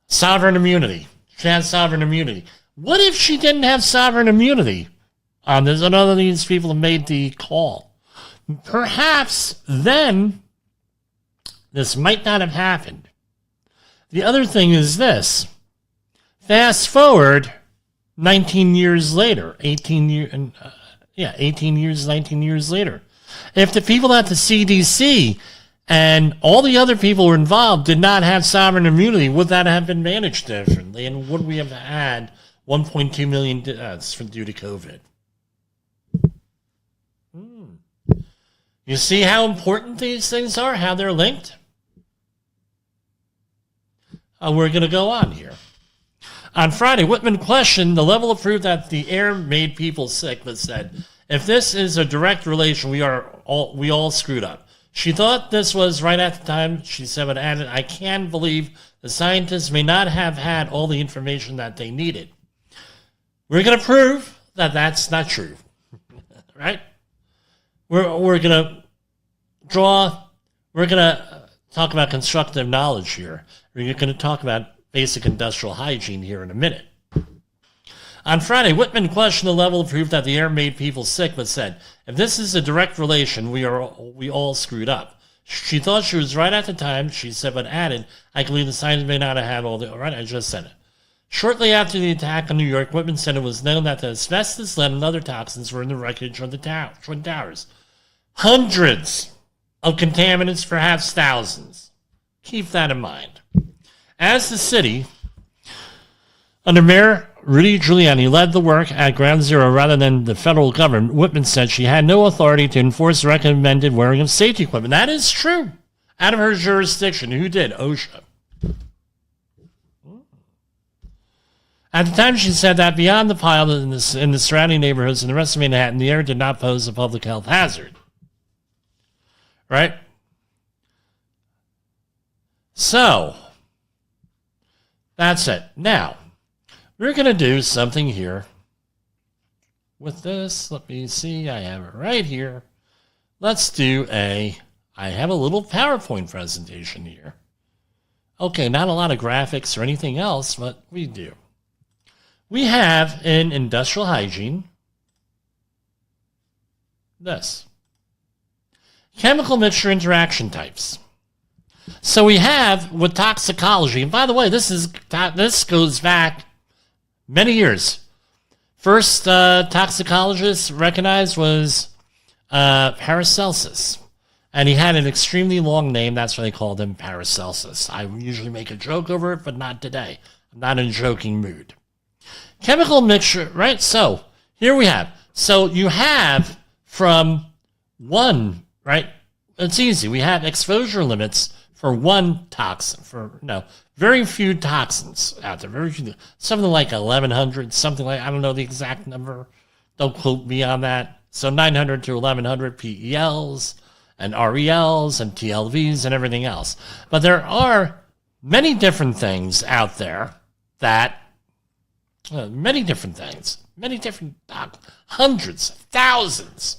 Sovereign immunity. She has sovereign immunity. What if she didn't have sovereign immunity on this? And none of these people have made the call. Perhaps then this might not have happened. The other thing is this. Fast forward 19 years later, 19 years later. If the people at the CDC and all the other people who were involved did not have sovereign immunity, would that have been managed differently? And would we have had 1.2 million deaths due to COVID? You see how important these things are, how they're linked? We're going to go on here. On Friday, Whitman questioned the level of proof that the air made people sick, but said, if this is a direct relation, we all screwed up. She thought this was right at the time. She said, but added, I can't believe the scientists may not have had all the information that they needed. We're going to prove that that's not true, right? We're going to talk about constructive knowledge here. We're going to talk about basic industrial hygiene here in a minute. On Friday, Whitman questioned the level of proof that the air made people sick, but said, if this is a direct relation, we all screwed up. She thought she was right at the time, she said, but added, I believe the scientists may not have had all the... All right, I just said it. Shortly after the attack on New York, Whitman said it was known that the asbestos, lead, and other toxins were in the wreckage of the Twin Towers. Hundreds of contaminants, perhaps thousands. Keep that in mind. As the city, under Mayor Rudy Giuliani, led the work at Ground Zero rather than the federal government, Whitman said she had no authority to enforce the recommended wearing of safety equipment. That is true. Out of her jurisdiction. Who did? OSHA. At the time, she said that beyond the pile in the surrounding neighborhoods and the rest of Manhattan, the air did not pose a public health hazard. Right? So, that's it. Now, we're going to do something here with this. Let me see. I have it right here. Let's do I have a little PowerPoint presentation here. Okay, not a lot of graphics or anything else, but we do. We have in industrial hygiene this. Chemical mixture interaction types. So we have with toxicology, and by the way, this goes back many years. First toxicologist recognized was Paracelsus, and he had an extremely long name. That's why they called him Paracelsus. I usually make a joke over it, but not today. I'm not in a joking mood. Chemical mixture, right? So here we have. So you have from one, right? It's easy. We have exposure limits for one toxin, very few toxins out there. Very few, something like 1,100, something like, I don't know the exact number. Don't quote me on that. So 900 to 1,100 PELs and RELs and TLVs and everything else. But there are many different things out there that, many different hundreds, thousands,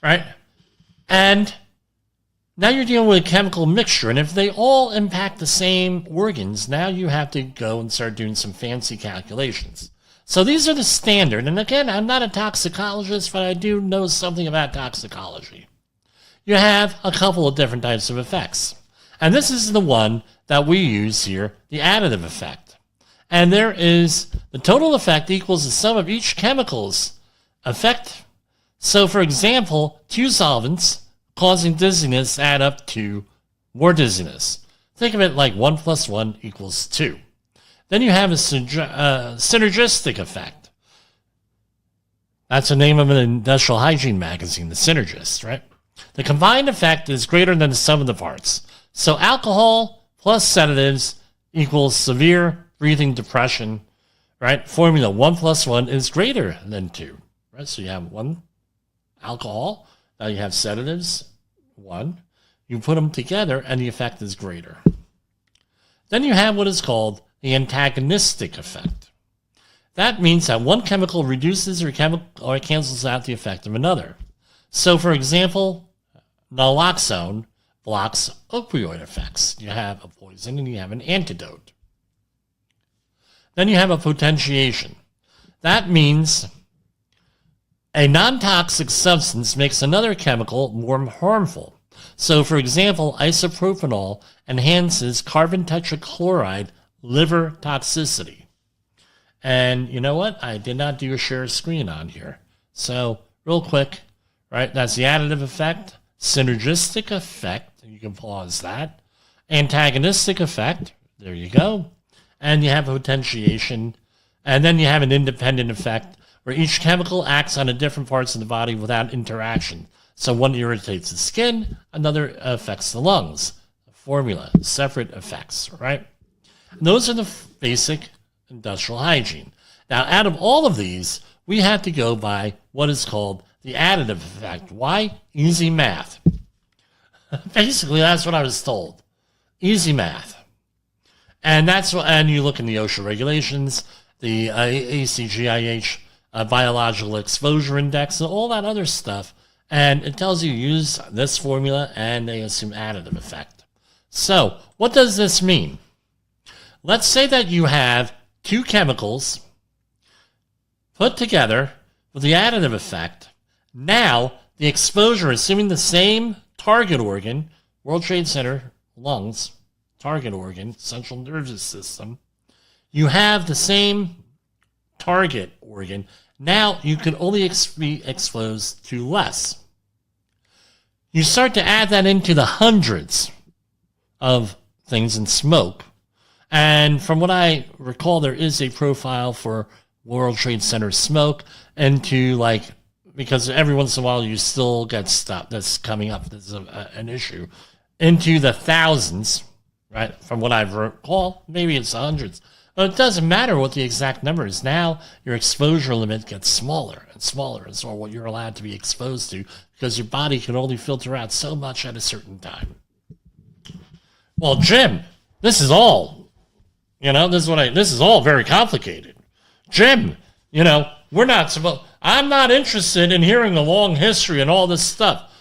right? And now you're dealing with a chemical mixture, and if they all impact the same organs, now you have to go and start doing some fancy calculations. So these are the standard, and again, I'm not a toxicologist, but I do know something about toxicology. You have a couple of different types of effects, and this is the one that we use here, the additive effect. And there is the total effect equals the sum of each chemical's effect. So, for example, 2 solvents causing dizziness add up to more dizziness. Think of it like 1 + 1 = 2. Then you have a synergistic effect. That's the name of an industrial hygiene magazine, The Synergist, right? The combined effect is greater than the sum of the parts. So alcohol plus sedatives equals severe breathing depression, right? Formula 1 + 1 is greater than 2, right? So you have 1 alcohol. Now you have sedatives, 1. You put them together and the effect is greater. Then you have what is called the antagonistic effect. That means that one chemical reduces or cancels out the effect of another. So, for example, naloxone blocks opioid effects. You have a poison and you have an antidote. Then you have a potentiation. That means a non-toxic substance makes another chemical more harmful. So, for example, isopropanol enhances carbon tetrachloride liver toxicity. And you know what? I did not do a share screen on here. So, real quick, right? That's the additive effect, synergistic effect. You can pause that. Antagonistic effect. There you go. And you have potentiation. And then you have an independent effect where each chemical acts on different parts of the body without interaction. So one irritates the skin, another affects the lungs. Formula, separate effects, right? And those are the basic industrial hygiene. Now, out of all of these, we have to go by what is called the additive effect. Why? Easy math. Basically, that's what I was told. Easy math. And that's what, and you look in the OSHA regulations, the ACGIH biological exposure index, and all that other stuff. And it tells you use this formula and they assume additive effect. So what does this mean? Let's say that you have 2 chemicals put together with the additive effect. Now the exposure, assuming the same target organ, World Trade Center, lungs, target organ, central nervous system, you have the same target organ. Now you can only be exposed to less. You start to add that into the hundreds of things in smoke. And from what I recall, there is a profile for World Trade Center smoke into because every once in a while you still get stuff that's coming up. This is an issue into the thousands, right? From what I recall, maybe it's hundreds. But it doesn't matter what the exact number is. Now your exposure limit gets smaller and smaller and smaller, what you're allowed to be exposed to, because your body can only filter out so much at a certain time. Well, Jim, this is all, this is all very complicated. Jim, I'm not interested in hearing the long history and all this stuff.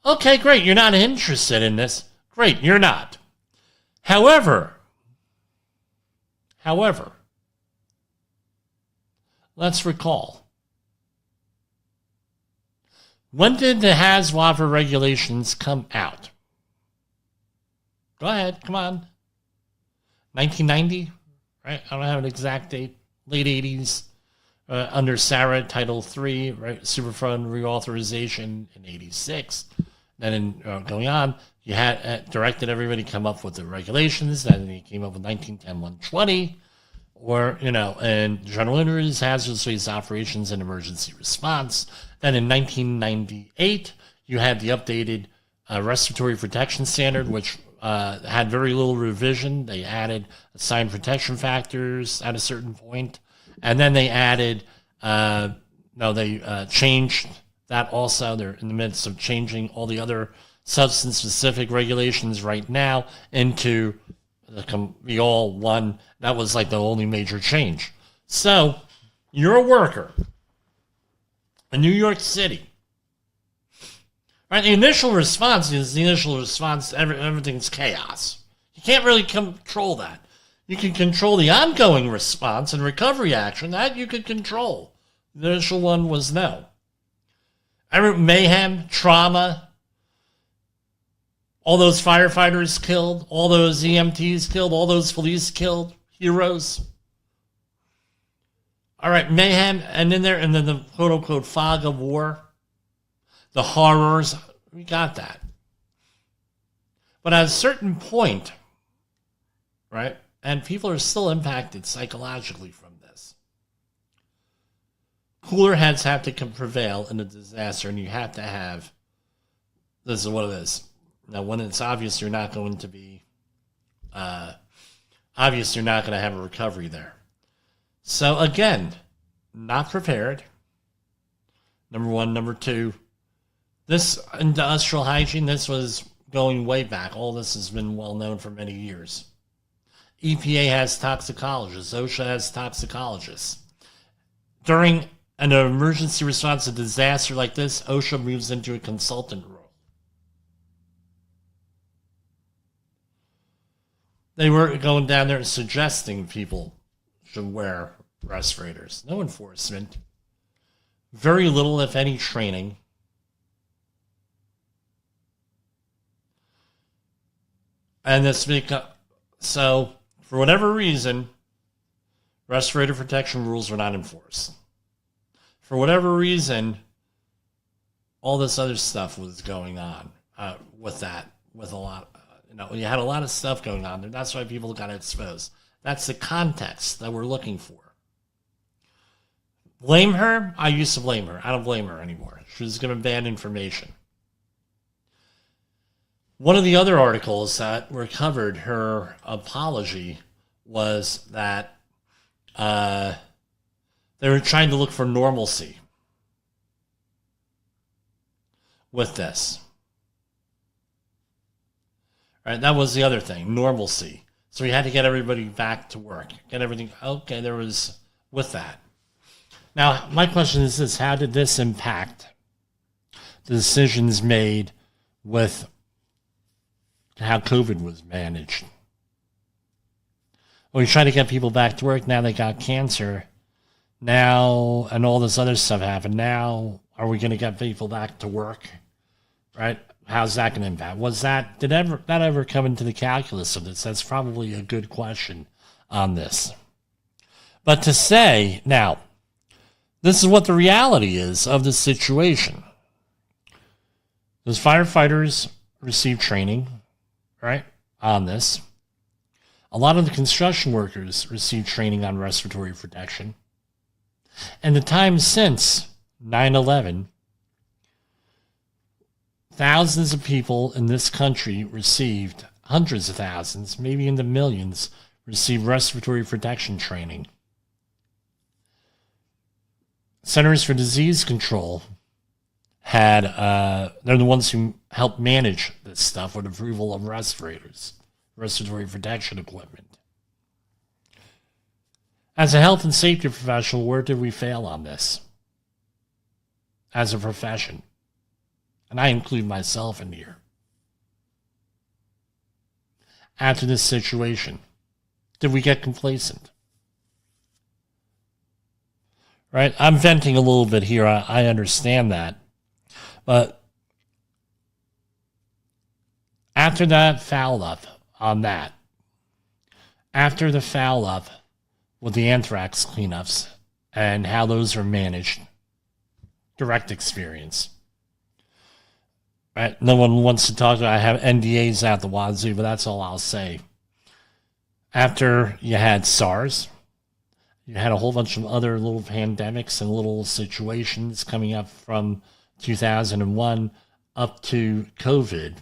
Okay, great. You're not interested in this. Great. You're not. However, let's recall. When did the HAZWAFA regulations come out? Go ahead. Come on. 1990, right? I don't have an exact date. Late 80s. Under Sarah, Title III, right? Superfund reauthorization in 86. Then in going on, you had directed everybody to come up with the regulations. Then you came up with 1910-120, or, and general injuries, hazardous waste operations, and emergency response. Then in 1998, you had the updated respiratory protection standard, which had very little revision. They added assigned protection factors at a certain point. And then they added, changed that also. They're in the midst of changing all the other substance-specific regulations right now into the all one. That was like the only major change. So you're a worker in New York City. Right? The initial response, everything's chaos. You can't really control that. You can control the ongoing response and recovery action. That you could control. The initial one was no. Mayhem, trauma, all those firefighters killed, all those EMTs killed, all those police killed, heroes. All right, mayhem, and then the quote-unquote fog of war, the horrors, we got that. But at a certain point, right, and people are still impacted psychologically from this. Cooler heads have to prevail in a disaster, and you have to have, this is what it is. Now, when it's obvious you're not going to be, have a recovery there. So, again, not prepared. Number one. Number two, this industrial hygiene, this was going way back. All this has been well known for many years. EPA has toxicologists. OSHA has toxicologists. During an emergency response to disaster like this, OSHA moves into a consultant role. They were going down there and suggesting people should wear respirators. No enforcement. Very little, if any, training. And this so, for whatever reason, respirator protection rules were not enforced. For whatever reason, all this other stuff was going on with that, with a lot. You had a lot of stuff going on there. That's why people got exposed. That's the context that we're looking for. Blame her? I used to blame her. I don't blame her anymore. She was giving bad information. One of the other articles that recovered her apology was that they were trying to look for normalcy with this. Right, that was the other thing, normalcy. So we had to get everybody back to work, get everything. Okay, there was with that. Now, my question is this: how did this impact the decisions made with how COVID was managed? Well, we tried to get people back to work. Now they got cancer. Now, and all this other stuff happened. Now, are we going to get people back to work? Right? How's that going to impact? Did that ever come into the calculus of this? That's probably a good question on this. But to say, now, this is what the reality is of the situation. Those firefighters received training, right, on this. A lot of the construction workers received training on respiratory protection. And the time since 9/11, thousands of people in this country received, hundreds of thousands, maybe into millions, received respiratory protection training. Centers for Disease Control had, they're the ones who helped manage this stuff with approval of respirators, respiratory protection equipment. As a health and safety professional, where did we fail on this? As a profession. And I include myself in here. After this situation, did we get complacent? Right? I'm venting a little bit here. I understand that. But after that foul up on that. After the foul up with the anthrax cleanups and how those are managed, direct experience. Right? No one wants to talk about. I have NDAs out the wazoo, but that's all I'll say. After you had SARS, you had a whole bunch of other little pandemics and little situations coming up from 2001 up to COVID.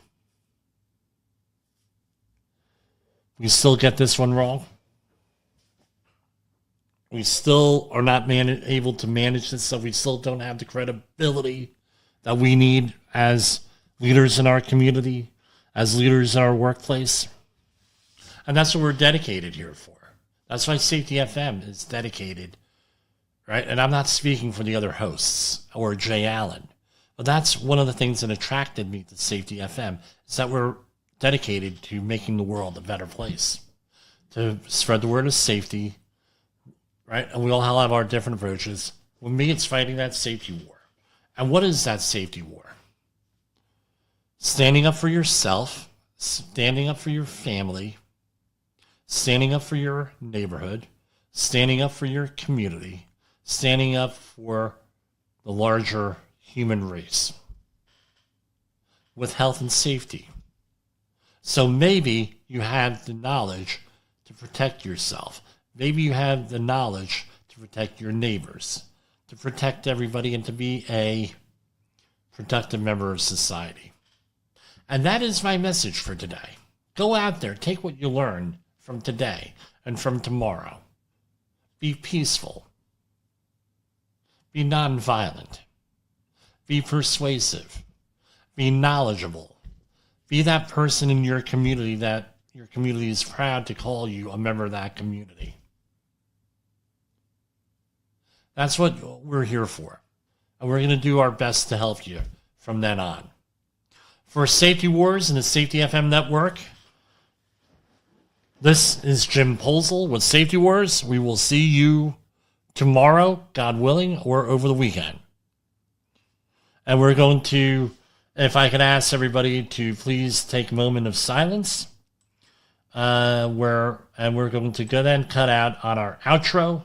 We still get this one wrong. We still are not able to manage this, so we still don't have the credibility that we need as leaders in our community, as leaders in our workplace. And that's what we're dedicated here for. That's why Safety FM is dedicated, right? And I'm not speaking for the other hosts or Jay Allen, but that's one of the things that attracted me to Safety FM, is that we're dedicated to making the world a better place, to spread the word of safety, right? And we all have our different approaches. With me, it's fighting that safety war. And what is that safety war? Standing up for yourself, standing up for your family, standing up for your neighborhood, standing up for your community, standing up for the larger human race with health and safety. So maybe you have the knowledge to protect yourself. Maybe you have the knowledge to protect your neighbors, to protect everybody, and to be a productive member of society. And that is my message for today. Go out there, take what you learn from today and from tomorrow. Be peaceful. Be nonviolent. Be persuasive. Be knowledgeable. Be that person in your community that your community is proud to call you a member of that community. That's what we're here for. And we're going to do our best to help you from then on. For Safety Wars and the Safety FM network, this is Jim Posel with Safety Wars. We will see you tomorrow, God willing, or over the weekend. And we're going to, if I could ask everybody to please take a moment of silence, we're going to go then cut out on our outro,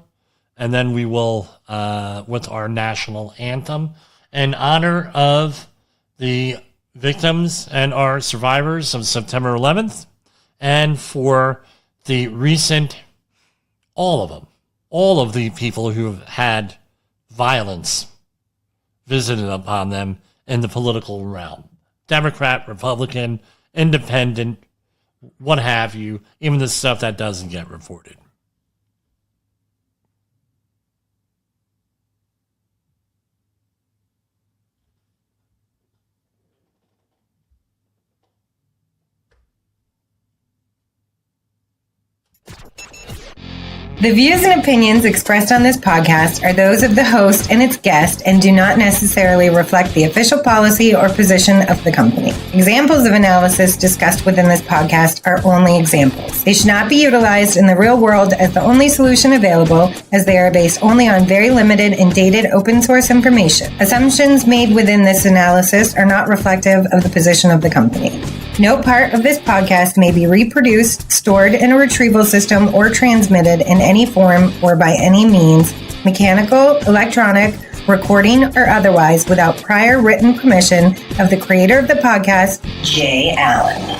and then we will, with our national anthem, in honor of the victims and our survivors of September 11th, and for the recent, all of the people who have had violence visited upon them in the political realm. Democrat, Republican, Independent, what have you, even the stuff that doesn't get reported. The views and opinions expressed on this podcast are those of the host and its guest and do not necessarily reflect the official policy or position of the company. Examples of analysis discussed within this podcast are only examples. They should not be utilized in the real world as the only solution available, as they are based only on very limited and dated open source information. Assumptions made within this analysis are not reflective of the position of the company. No part of this podcast may be reproduced, stored in a retrieval system, or transmitted in any form or by any means, mechanical, electronic, recording, or otherwise, without prior written permission of the creator of the podcast, Jay Allen.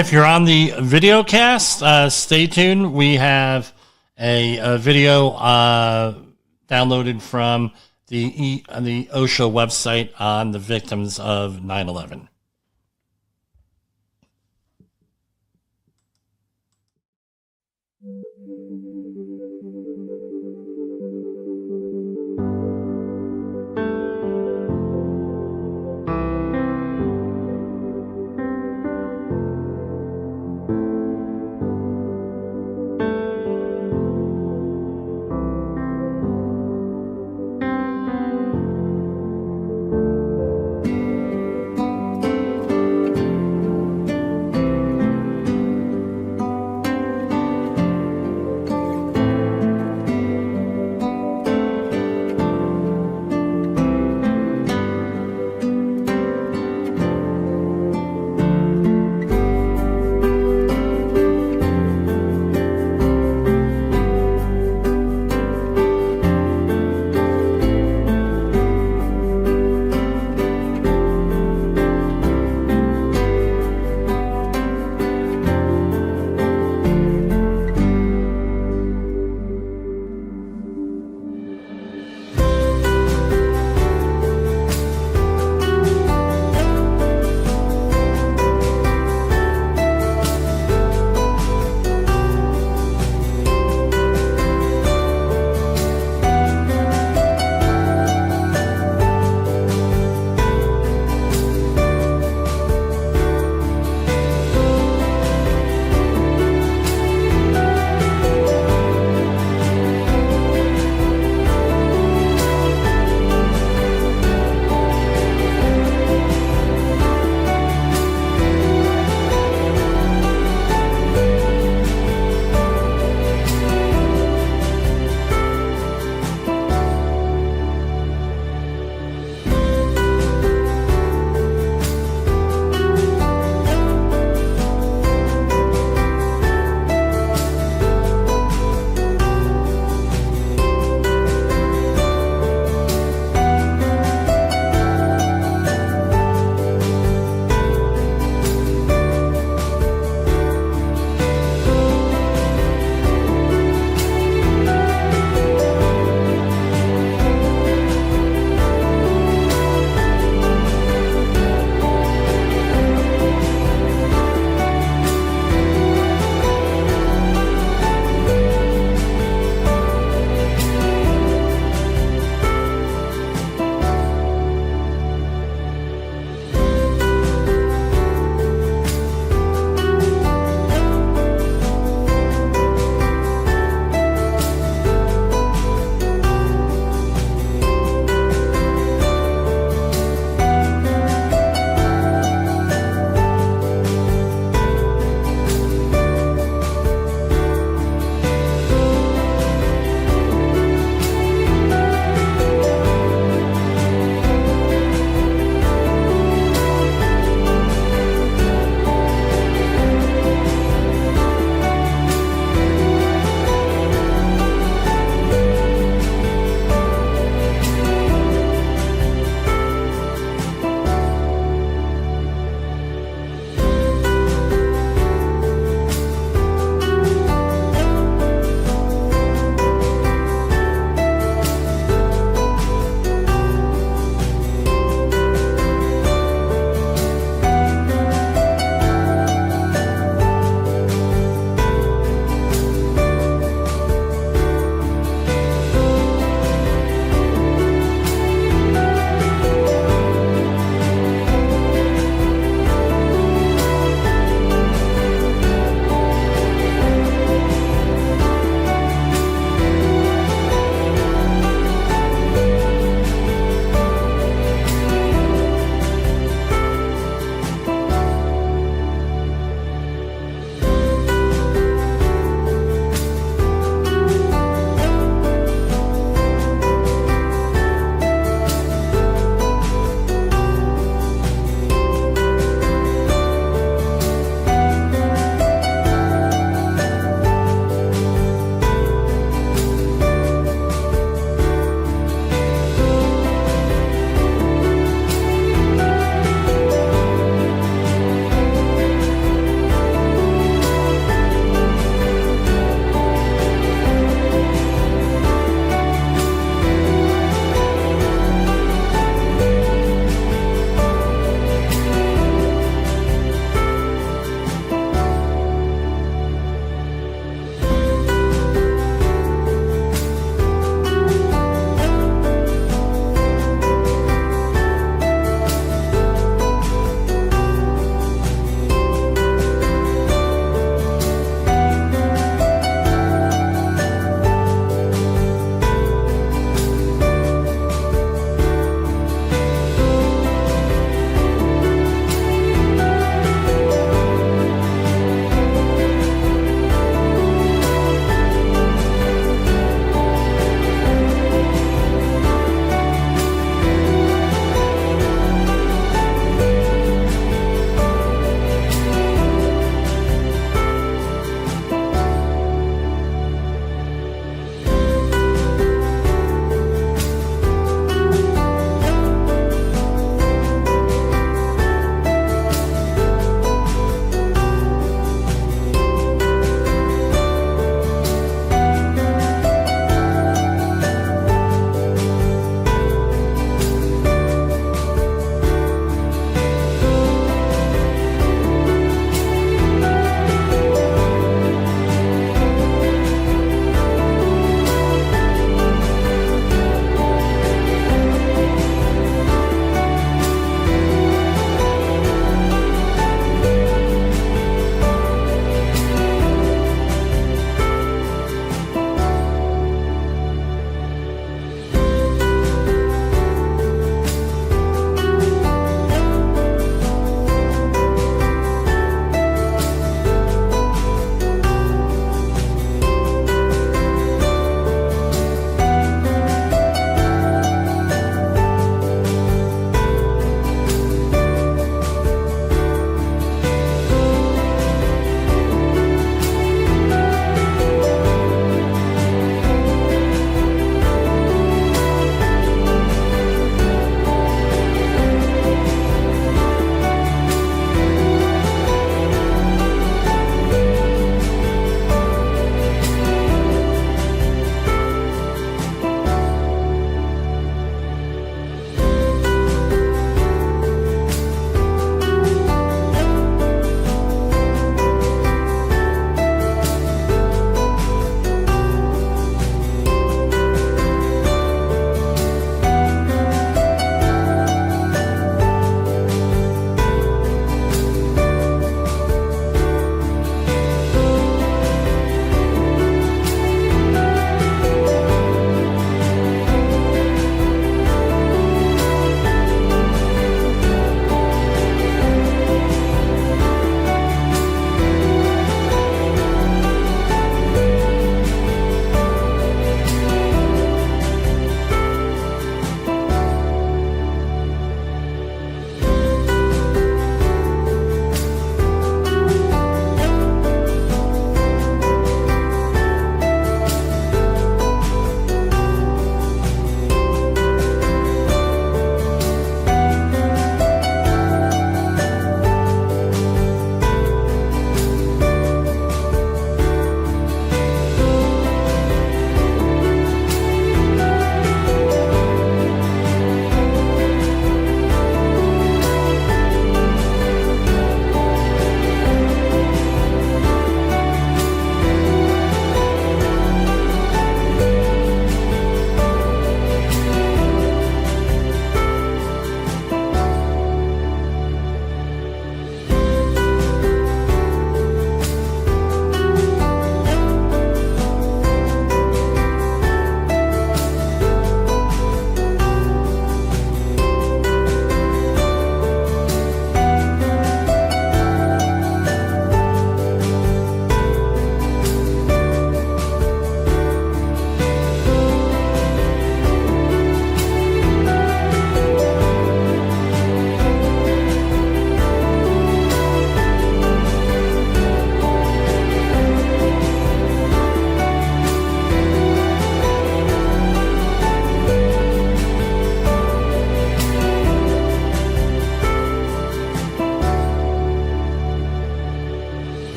if you're on the video cast, stay tuned. We have a video downloaded from the OSHA website on the victims of 9/11.